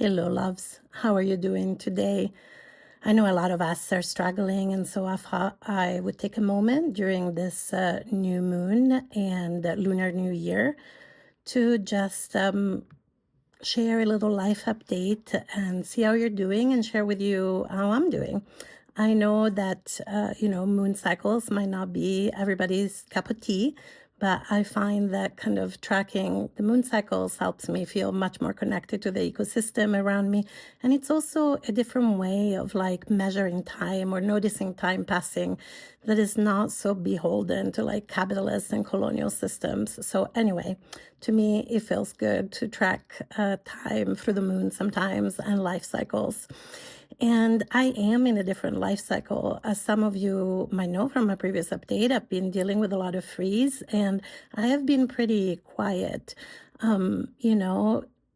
Hello, loves. How are you doing today? I know a lot of us are struggling, and so I thought I would take a moment during this new moon and lunar new year to just share a little life update and see how you're doing and share with you how I'm doing. I know that, moon cycles might not be everybody's cup of tea, but I find that kind of tracking the moon cycles helps me feel much more connected to the ecosystem around me. And it's also a different way of like measuring time or noticing time passing that is not so beholden to like capitalist and colonial systems. So, anyway, to me, it feels good to track time through the moon sometimes and life cycles. And I am in a different life cycle. As some of you might know from my previous update, I've been dealing with a lot of freeze and I have been pretty quiet.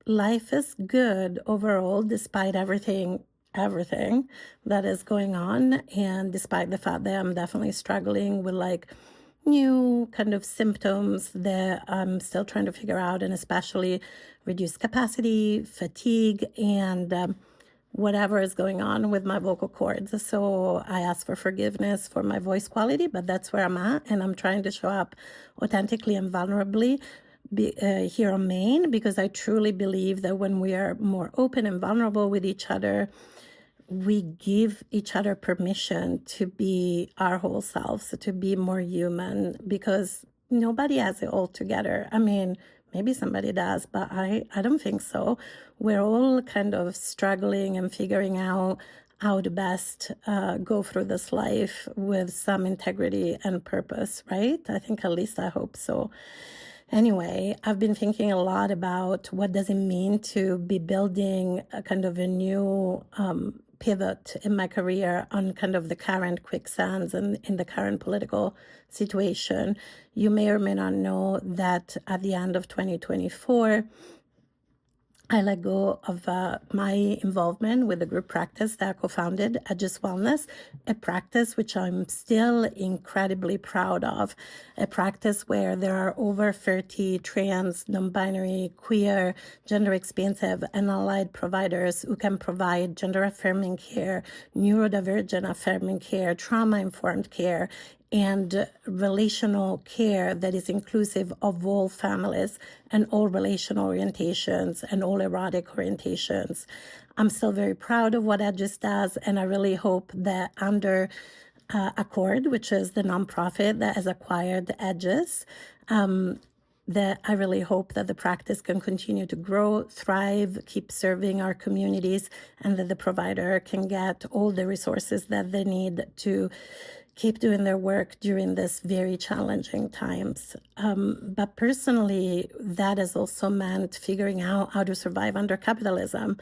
Life is good overall, despite everything that is going on. And despite the fact that I'm definitely struggling with like new kind of symptoms that I'm still trying to figure out, and especially reduced capacity, fatigue, and whatever is going on with my vocal cords. So I ask for forgiveness for my voice quality, but that's where I'm at. And I'm trying to show up authentically and vulnerably here on Maine, because I truly believe that when we are more open and vulnerable with each other, we give each other permission to be our whole selves, to be more human, because nobody has it all together. I mean, maybe somebody does, but I don't think so. We're all kind of struggling and figuring out how to best go through this life with some integrity and purpose, right? I think, at least I hope so. Anyway, I've been thinking a lot about what does it mean to be building a kind of a new pivot in my career on kind of the current quicksands and in the current political situation. You may or may not know that at the end of 2024, I let go of my involvement with the group practice that I co-founded at Just Wellness, a practice which I'm still incredibly proud of, a practice where there are over 30 trans, non-binary, queer, gender-expansive, and allied providers who can provide gender-affirming care, neurodivergent-affirming care, trauma-informed care, and relational care that is inclusive of all families and all relational orientations and all erotic orientations. I'm still very proud of what Edges does, and I really hope that under Accord, which is the nonprofit that has acquired Edges, that I really hope that the practice can continue to grow, thrive, keep serving our communities, and that the provider can get all the resources that they need to keep doing their work during this very challenging times. But personally, that has also meant figuring out how to survive under capitalism,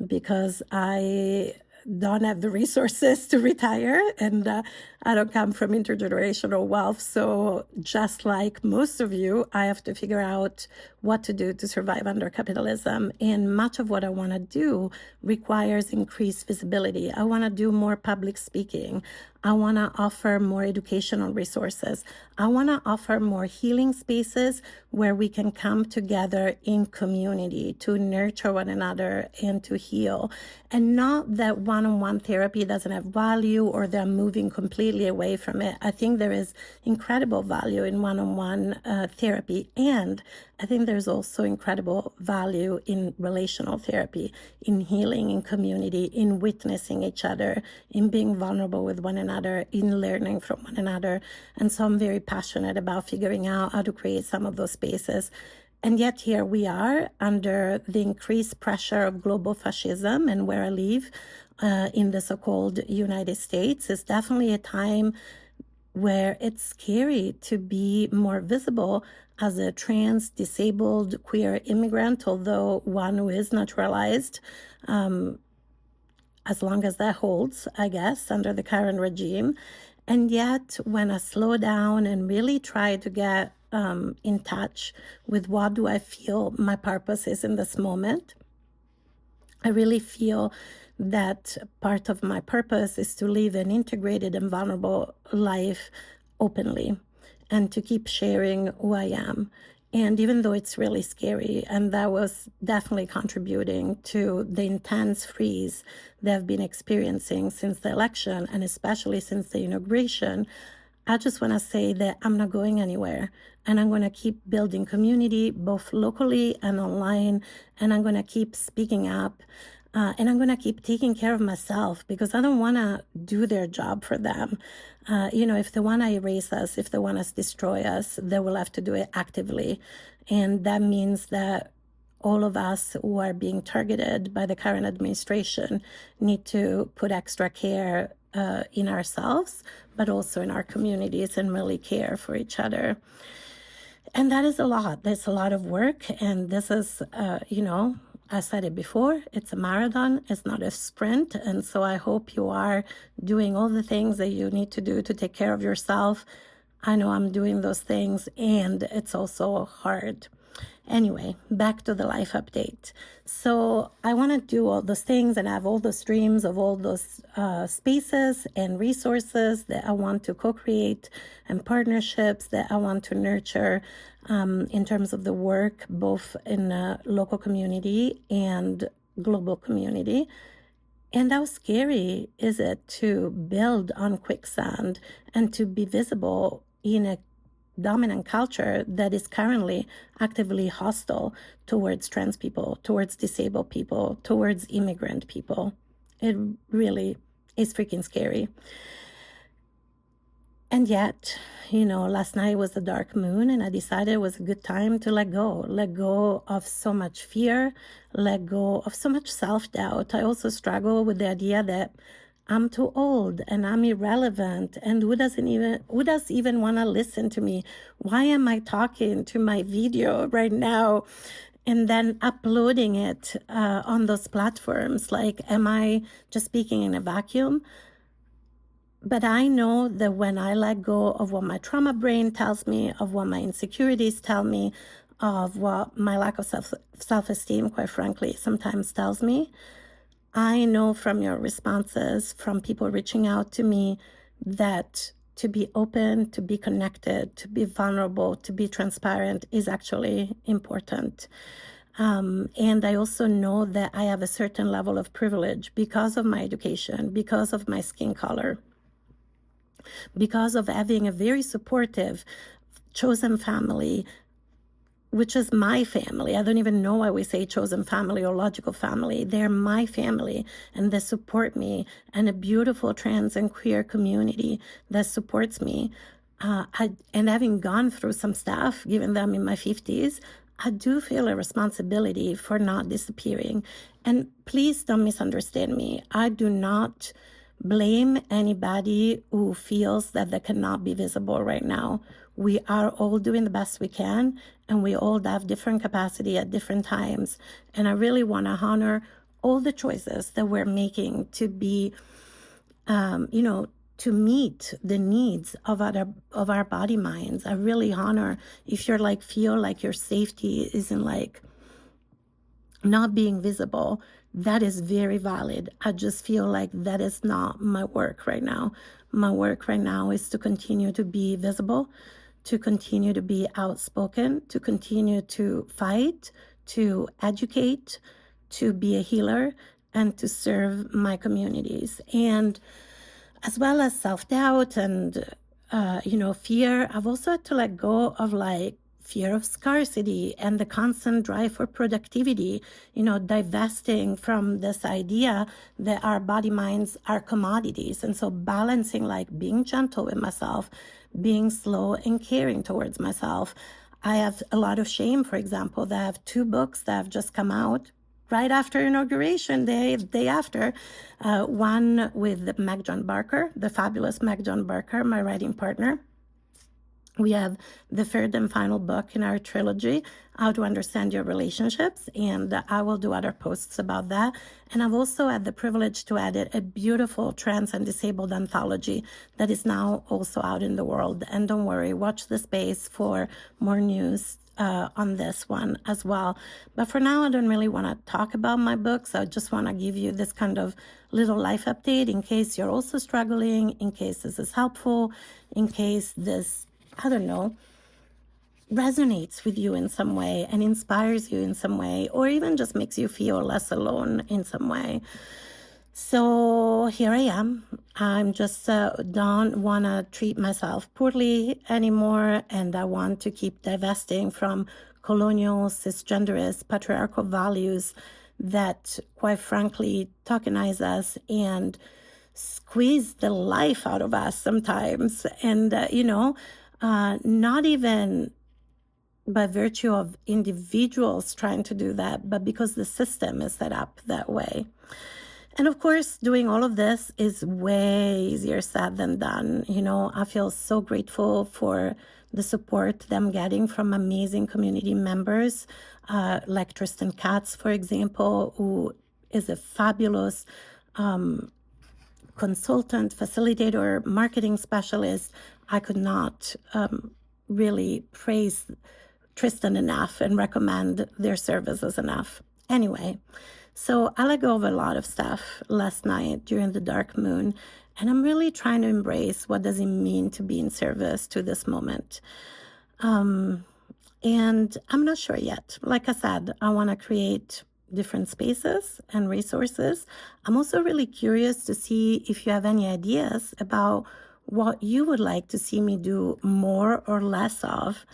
because I don't have the resources to retire, and I don't come from intergenerational wealth. So just like most of you, I have to figure out what to do to survive under capitalism. And much of what I want to do requires increased visibility. I want to do more public speaking. I want to offer more educational resources. I want to offer more healing spaces where we can come together in community to nurture one another and to heal. And not that one-on-one therapy doesn't have value or they're moving completely away from it. I think there is incredible value in one-on-one therapy. And I think there's also incredible value in relational therapy, in healing, in community, in witnessing each other, in being vulnerable with one another, in learning from one another. And so I'm very passionate about figuring out how to create some of those spaces. And yet here we are under the increased pressure of global fascism, and where I live in the so-called United States is definitely a time where it's scary to be more visible as a trans, disabled, queer immigrant, although one who is naturalized, as long as that holds, I guess, under the current regime. And yet, when I slow down and really try to get in touch with what do I feel my purpose is in this moment, I really feel that part of my purpose is to live an integrated and vulnerable life openly and to keep sharing who I am. And even though it's really scary, and that was definitely contributing to the intense freeze they've been experiencing since the election, and especially since the inauguration, I just want to say that I'm not going anywhere. And I'm going to keep building community, both locally and online. And I'm going to keep speaking up. And I'm going to keep taking care of myself, because I don't want to do their job for them. If they want to erase us, if they want to destroy us, they will have to do it actively. And that means that all of us who are being targeted by the current administration need to put extra care in ourselves, but also in our communities, and really care for each other. And that is a lot. That's a lot of work. And this is, I said it before, it's a marathon, it's not a sprint. And so I hope you are doing all the things that you need to do to take care of yourself. I know I'm doing those things, and it's also hard. Anyway, back to the life update. So I want to do all those things and have all the streams of all those spaces and resources that I want to co-create, and partnerships that I want to nurture in terms of the work, both in the local community and global community. And how scary is it to build on quicksand and to be visible in a dominant culture that is currently actively hostile towards trans people, towards disabled people, towards immigrant people? It really is freaking scary. And yet, last night was the dark moon, and I decided it was a good time to let go of so much fear, let go of so much self-doubt. I also struggle with the idea that I'm too old and I'm irrelevant, and who does even want to listen to me? Why am I talking to my video right now and then uploading it on those platforms? Like, am I just speaking in a vacuum? But I know that when I let go of what my trauma brain tells me, of what my insecurities tell me, of what my lack of self-esteem, quite frankly, sometimes tells me, I know from your responses, from people reaching out to me, that to be open, to be connected, to be vulnerable, to be transparent is actually important. And I also know that I have a certain level of privilege because of my education, because of my skin color, because of having a very supportive, chosen family, which is my family. I don't even know why we say chosen family or logical family. They're my family, and they support me, and a beautiful trans and queer community that supports me. And having gone through some stuff, given that I'm in my 50s, I do feel a responsibility for not disappearing. And please don't misunderstand me. I do not blame anybody who feels that they cannot be visible right now. We are all doing the best we can, and we all have different capacity at different times. And I really want to honor all the choices that we're making to be, to meet the needs of our body minds. I really honor if you're feel like your safety isn't not being visible. That is very valid. I just feel like that is not my work right now. My work right now is to continue to be visible, to continue to be outspoken, to continue to fight, to educate, to be a healer, and to serve my communities. And as well as self-doubt and, fear, I've also had to let go of fear of scarcity and the constant drive for productivity, divesting from this idea that our body minds are commodities. And so balancing, being gentle with myself, being slow and caring towards myself. I have a lot of shame, for example, that I have 2 books that have just come out right after inauguration day after. One with Meg John Barker, the fabulous Meg John Barker, my writing partner. We have the third and final book in our trilogy, How to Understand Your Relationships, and I will do other posts about that. And I've also had the privilege to edit a beautiful trans and disabled anthology that is now also out in the world. And don't worry, watch the space for more news on this one as well. But for now, I don't really want to talk about my books. I just want to give you this kind of little life update in case you're also struggling, in case this is helpful, in case this, I don't know, resonates with you in some way and inspires you in some way, or even just makes you feel less alone in some way. So here I am. I'm just don't want to treat myself poorly anymore, and I want to keep divesting from colonial, cisgenderist, patriarchal values that, quite frankly, tokenize us and squeeze the life out of us sometimes. And, not even by virtue of individuals trying to do that, but because the system is set up that way. And of course, doing all of this is way easier said than done. I feel so grateful for the support that I'm getting from amazing community members, like Tristan Katz, for example, who is a fabulous consultant, facilitator, marketing specialist. I could not really praise Tristan enough and recommend their services enough. Anyway, so I let go of a lot of stuff last night during the dark moon, and I'm really trying to embrace what does it mean to be in service to this moment. And I'm not sure yet. Like I said, I want to create different spaces and resources. I'm also really curious to see if you have any ideas about what you would like to see me do more or less of.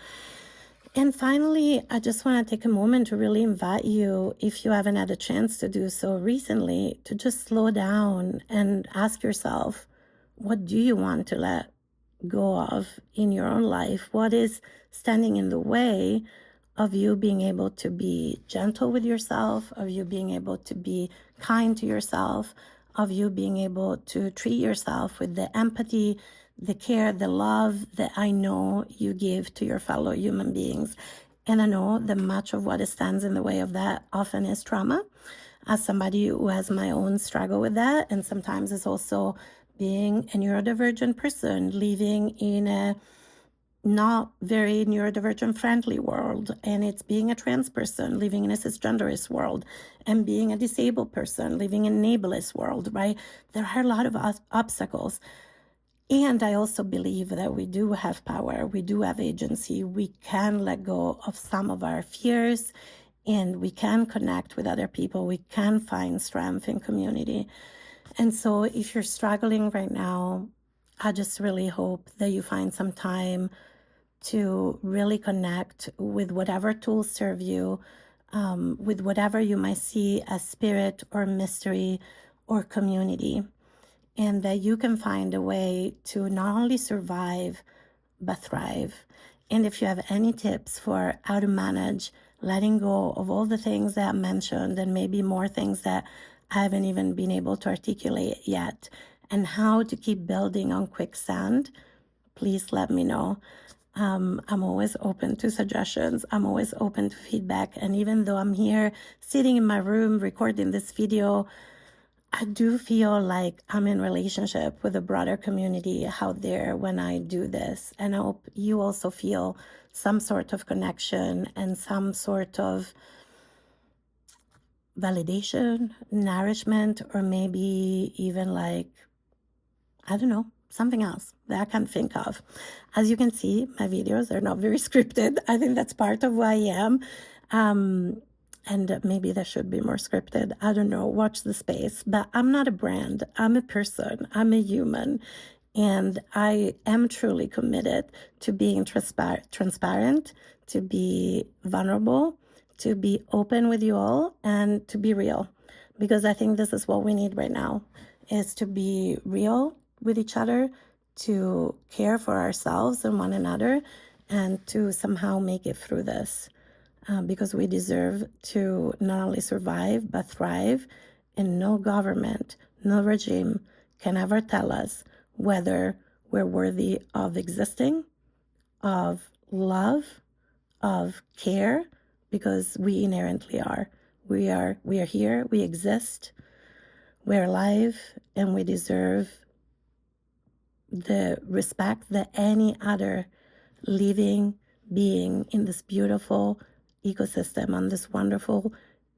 And finally, I just want to take a moment to really invite you, if you haven't had a chance to do so recently, to just slow down and ask yourself, what do you want to let go of in your own life? What is standing in the way of you being able to be gentle with yourself, of you being able to be kind to yourself, of you being able to treat yourself with the empathy, the care, the love that I know you give to your fellow human beings. And I know that much of what stands in the way of that often is trauma. As somebody who has my own struggle with that, and sometimes it's also being a neurodivergent person living in a not very neurodivergent friendly world, and it's being a trans person living in a cisgenderist world, and being a disabled person living in an ableist world, right? There are a lot of obstacles. And I also believe that we do have power, we do have agency, we can let go of some of our fears, and we can connect with other people, we can find strength in community. And so if you're struggling right now, I just really hope that you find some time to really connect with whatever tools serve you, with whatever you might see as spirit or mystery or community, and that you can find a way to not only survive, but thrive. And if you have any tips for how to manage letting go of all the things that I mentioned, and maybe more things that I haven't even been able to articulate yet, and how to keep building on quicksand, please let me know. I'm always open to suggestions. I'm always open to feedback. And even though I'm here sitting in my room recording this video, I do feel like I'm in relationship with a broader community out there when I do this. And I hope you also feel some sort of connection and some sort of validation, nourishment, or maybe even like, I don't know, something else that I can't think of. As you can see, my videos are not very scripted. I think that's part of who I am. And maybe they should be more scripted. I don't know, watch the space. But I'm not a brand. I'm a person. I'm a human. And I am truly committed to being transparent, to be vulnerable, to be open with you all, and to be real. Because I think this is what we need right now, is to be real with each other, to care for ourselves and one another, and to somehow make it through this. Because we deserve to not only survive, but thrive. And no government, no regime can ever tell us whether we're worthy of existing, of love, of care, because we inherently are. We are here, we exist, we're alive, and we deserve the respect that any other living being in this beautiful ecosystem on this wonderful,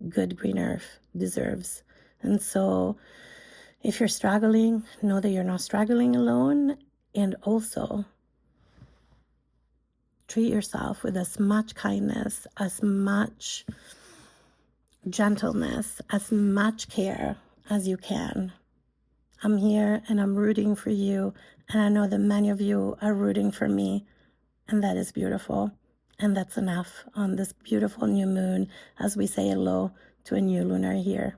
good green earth deserves. And so if you're struggling, know that you're not struggling alone. And also treat yourself with as much kindness, as much gentleness, as much care as you can. I'm here and I'm rooting for you. And I know that many of you are rooting for me. And that is beautiful. And that's enough on this beautiful new moon as we say hello to a new lunar year.